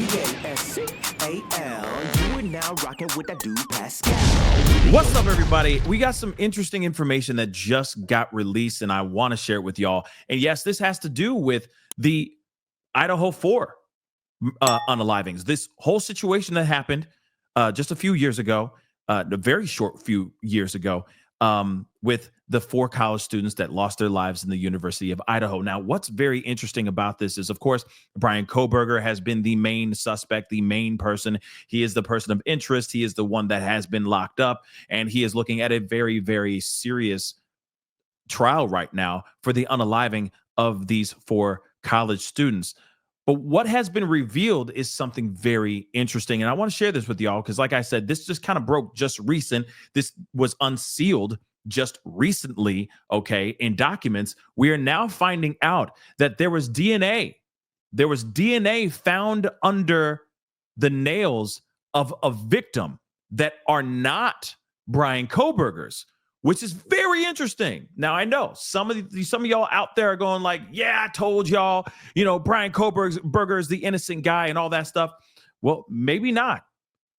Pascal. You are now rocking with that dude Pascal. What's up, everybody? We got some interesting information that just got released, and I want to share it with y'all. And yes, this has to do with the Idaho 4 unalivings. This whole situation that happened just a few years ago, a very short few years ago, with the 4 college students that lost their lives in the University of Idaho. Now, what's very interesting about this is, of course, Bryan Kohberger has been the main suspect, the main person. He is the person of interest. He is the one that has been locked up, and he is looking at a very, very serious trial right now for the unaliving of these 4 college students. But what has been revealed is something very interesting. And I want to share this with y'all because, like I said, this just kind of broke just recent. This was unsealed just recently, okay, in documents. We are now finding out that there was DNA. There was DNA found under the nails of a victim that are not Bryan Kohberger's, which is very interesting. Now, I know some of y'all out there are going like, yeah, I told y'all, Bryan Kohberger is the innocent guy and all that stuff. Well, maybe not.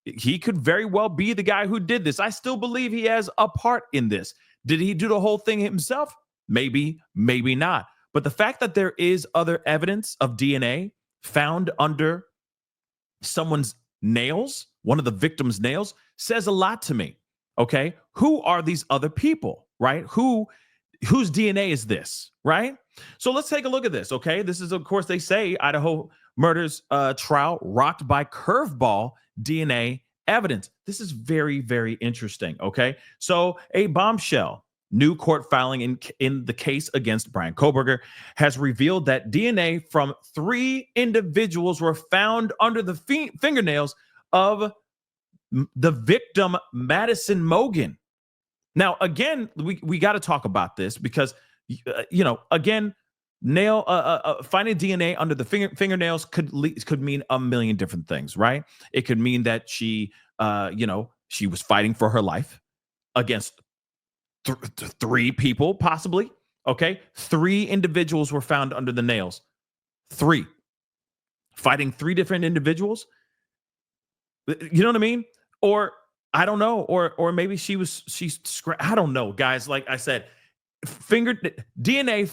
He could very well be the guy who did this. I still believe he has a part in this. Did he do the whole thing himself? Maybe, maybe not. But the fact that there is other evidence of DNA found under someone's nails, one of the victim's nails, says a lot to me. Okay, who are these other people, right? Whose DNA is this, right? So let's take a look at this, okay? This is, of course, they say Idaho murders trial rocked by curveball DNA evidence. This is very, very interesting, okay? So a bombshell, new court filing in the case against Bryan Kohberger has revealed that DNA from 3 individuals were found under the fingernails of the victim, Madison Mogen. Now, again, we got to talk about this because, again, finding DNA under the fingernails could mean a million different things, right? It could mean that she was fighting for her life against 3 people, possibly. Okay, 3 individuals were found under the nails. 3 fighting 3 different individuals. You know what I mean? Or I don't know, or maybe she's I don't know, guys. Like I said, DNA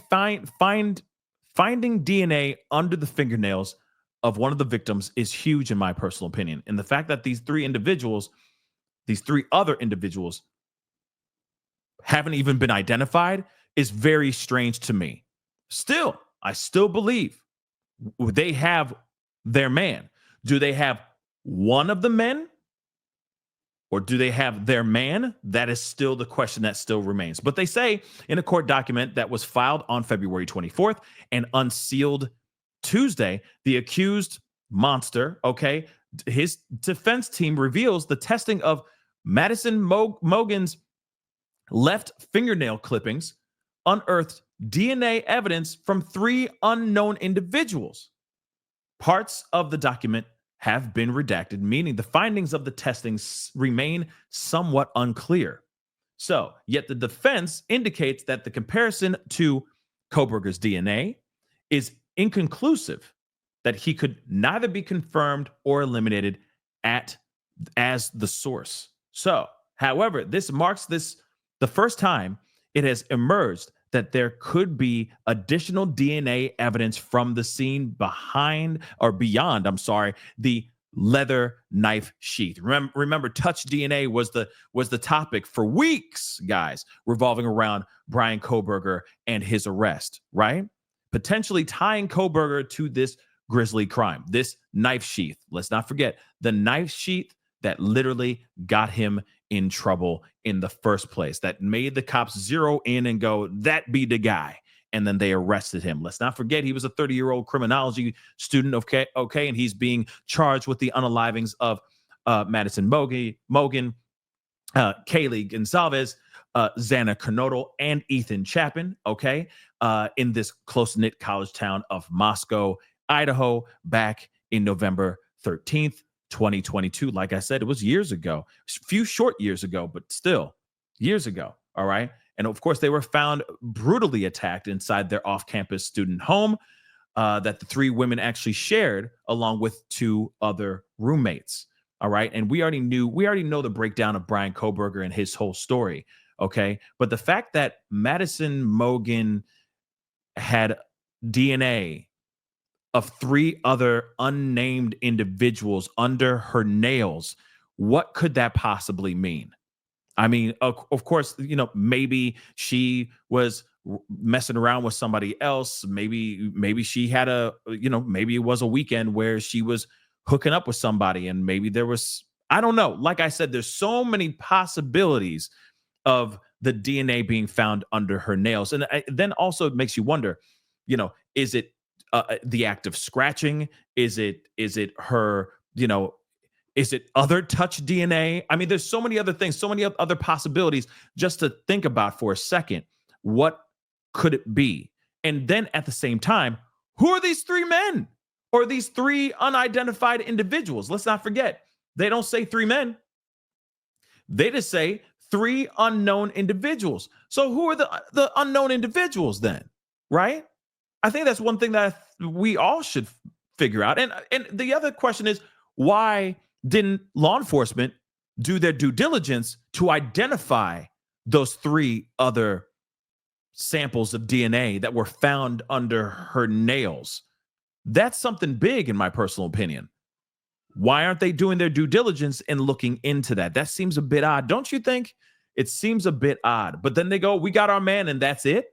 finding DNA under the fingernails of one of the victims is huge in my personal opinion. And the fact that these 3 other individuals haven't even been identified is very strange to me. Still, I still believe they have their man. Do they have one of the men? Or do they have their man? That is still the question that still remains. But they say in a court document that was filed on February 24th and unsealed Tuesday, the accused monster, okay, his defense team reveals the testing of Madison Mogen's left fingernail clippings unearthed DNA evidence from 3 unknown individuals. Parts of the document have been redacted, meaning the findings of the testing remain somewhat unclear. So, yet the defense indicates that the comparison to Kohberger's DNA is inconclusive, that he could neither be confirmed or eliminated as the source. So, however, this marks the first time it has emerged that there could be additional DNA evidence from the scene beyond the leather knife sheath. Remember, touch DNA was the topic for weeks, guys, revolving around Bryan Kohberger and his arrest, right? Potentially tying Kohberger to this grisly crime, this knife sheath. Let's not forget the knife sheath that literally got him in trouble in the first place, that made the cops zero in and go, that be the guy. And then they arrested him. Let's not forget he was a 30-year-old criminology student, okay, and he's being charged with the unalivings of Madison Mogen, Kaylee Gonzalez, Xana Kernodle, and Ethan Chapin, okay, in this close-knit college town of Moscow, Idaho, back in November 13th, 2022. Like I said, it was years ago, a few short years ago, but still years ago. All right. And of course, they were found brutally attacked inside their off-campus student home. that the three women actually shared, along with two other roommates. All right, and we already know the breakdown of Brian Koberger and his whole story. Okay, but the fact that Madison Mogen had DNA of three other unnamed individuals under her nails, what could that possibly mean? I mean, of course, maybe she was messing around with somebody else. Maybe she had maybe it was a weekend where she was hooking up with somebody, and maybe there was, I don't know. Like I said, there's so many possibilities of the DNA being found under her nails. And then also it makes you wonder, is it the act of scratching? Is it her, is it other touch DNA? I mean, there's so many other things, so many other possibilities just to think about for a second. What could it be? And then at the same time, who are these three men or these three unidentified individuals? Let's not forget, they don't say three men. They just say three unknown individuals. So who are the unknown individuals then, right? I think that's one thing that we all should figure out. And the other question is, why didn't law enforcement do their due diligence to identify those three other samples of DNA that were found under her nails? That's something big, in my personal opinion. Why aren't they doing their due diligence and looking into that? That seems a bit odd, don't you think? It seems a bit odd. But then they go, we got our man, and that's it.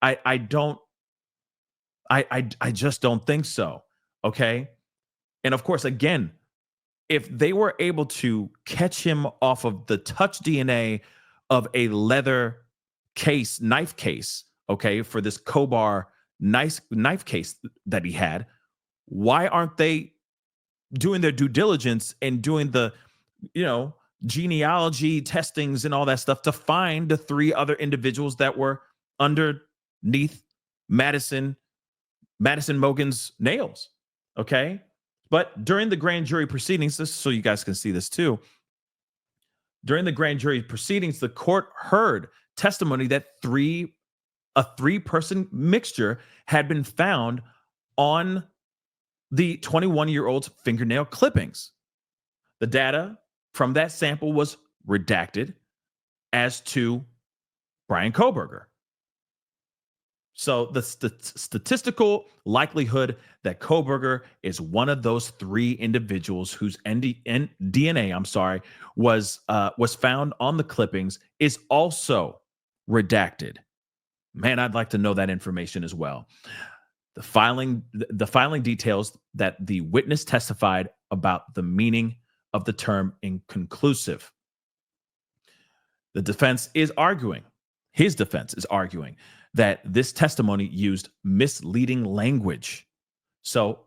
I just don't think so. Okay. And of course, again, if they were able to catch him off of the touch DNA of a leather case, knife case, okay, for this Kobar knife case that he had, why aren't they doing their due diligence and doing the, genealogy testings and all that stuff to find the three other individuals that were underneath Madison Mogen's nails? Okay. But during the grand jury proceedings, so you guys can see this too, during the grand jury proceedings, the court heard testimony that a three-person mixture had been found on the 21-year-old's fingernail clippings. The data from that sample was redacted as to Brian Koberger. So the statistical likelihood that Koberger is one of those three individuals whose DNA, was found on the clippings is also redacted. Man, I'd like to know that information as well. The filing details that the witness testified about the meaning of the term inconclusive. His defense is arguing that this testimony used misleading language. So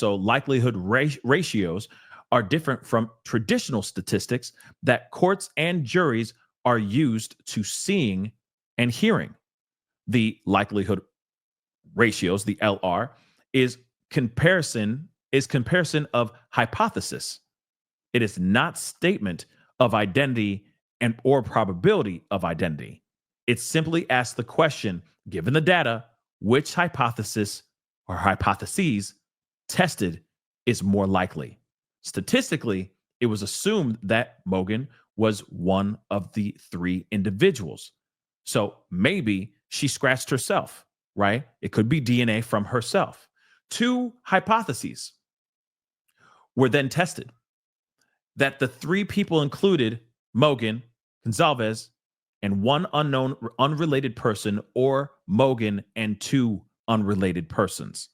likelihood ratios are different from traditional statistics that courts and juries are used to seeing and hearing. The likelihood ratios, the LR, is comparison of hypothesis. It is not statement of identity or probability of identity. It simply asks the question, given the data, which hypothesis or hypotheses tested is more likely. Statistically, it was assumed that Mogen was one of the three individuals. So maybe she scratched herself, right? It could be DNA from herself. Two hypotheses were then tested that the three people included Mogen, Gonzalez, and one unknown unrelated person, or Mogen and two unrelated persons.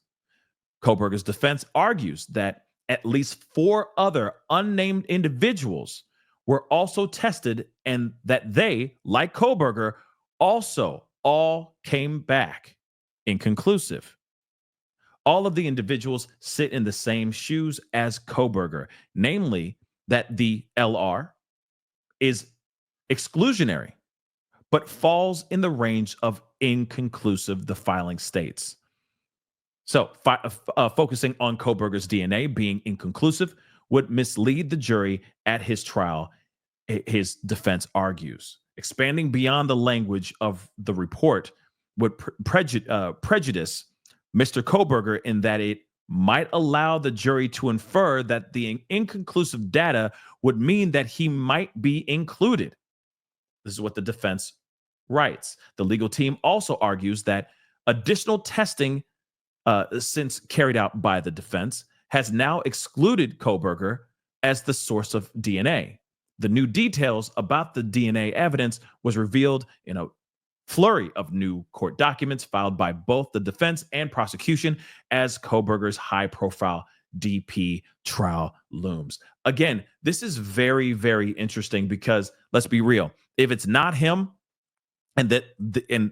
Koberger's defense argues that at least four other unnamed individuals were also tested and that they, like Koberger, also all came back inconclusive. All of the individuals sit in the same shoes as Koberger, namely that the LR is exclusionary, but falls in the range of inconclusive, the filing states. So focusing on Koberger's DNA being inconclusive would mislead the jury at his trial, his defense argues. Expanding beyond the language of the report would prejudice Mr. Koberger in that it might allow the jury to infer that the inconclusive data would mean that he might be included. This is what the defense writes. The legal team also argues that additional testing, since carried out by the defense, has now excluded Koberger as the source of DNA. The new details about the DNA evidence was revealed in a flurry of new court documents filed by both the defense and prosecution as Koberger's high-profile DP trial looms. Again, this is very, very interesting because let's be real. If it's not him, and that in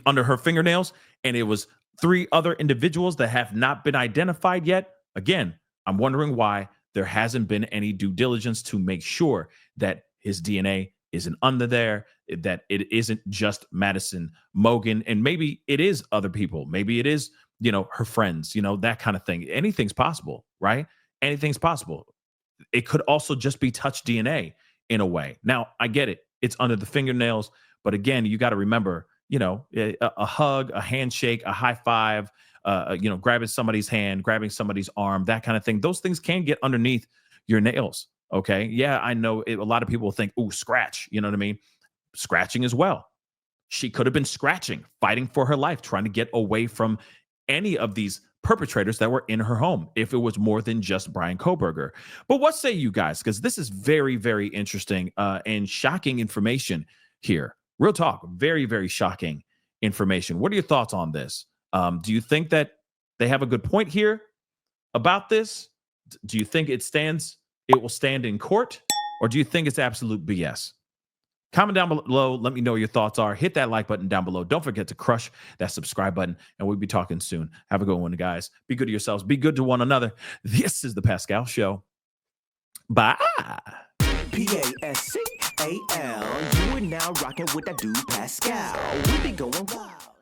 under her fingernails, and it was 3 other individuals that have not been identified yet, again, I'm wondering why there hasn't been any due diligence to make sure that his DNA isn't under there, that it isn't just Madison Mogen, and maybe it is other people. Maybe it is, her friends, that kind of thing. Anything's possible, right? Anything's possible. It could also just be touch DNA in a way. Now, I get it. It's under the fingernails. But again, you got to remember, a hug, a handshake, a high five, grabbing somebody's hand, grabbing somebody's arm, that kind of thing. Those things can get underneath your nails. Okay. Yeah, I know a lot of people think, ooh, scratch. You know what I mean? Scratching as well. She could have been scratching, fighting for her life, trying to get away from any of these perpetrators that were in her home if it was more than just Brian Koberger. But what say you guys? Because this is very, very interesting and shocking information here. Real talk, very, very shocking information. What are your thoughts on this? Do you think that they have a good point here about this? Do you think it will stand in court? Or do you think it's absolute BS? Comment down below. Let me know what your thoughts are. Hit that like button down below. Don't forget to crush that subscribe button. And we'll be talking soon. Have a good one, guys. Be good to yourselves. Be good to one another. This is The Pascal Show. Bye. Pascal. You are now rocking with that dude Pascal. We be going wild.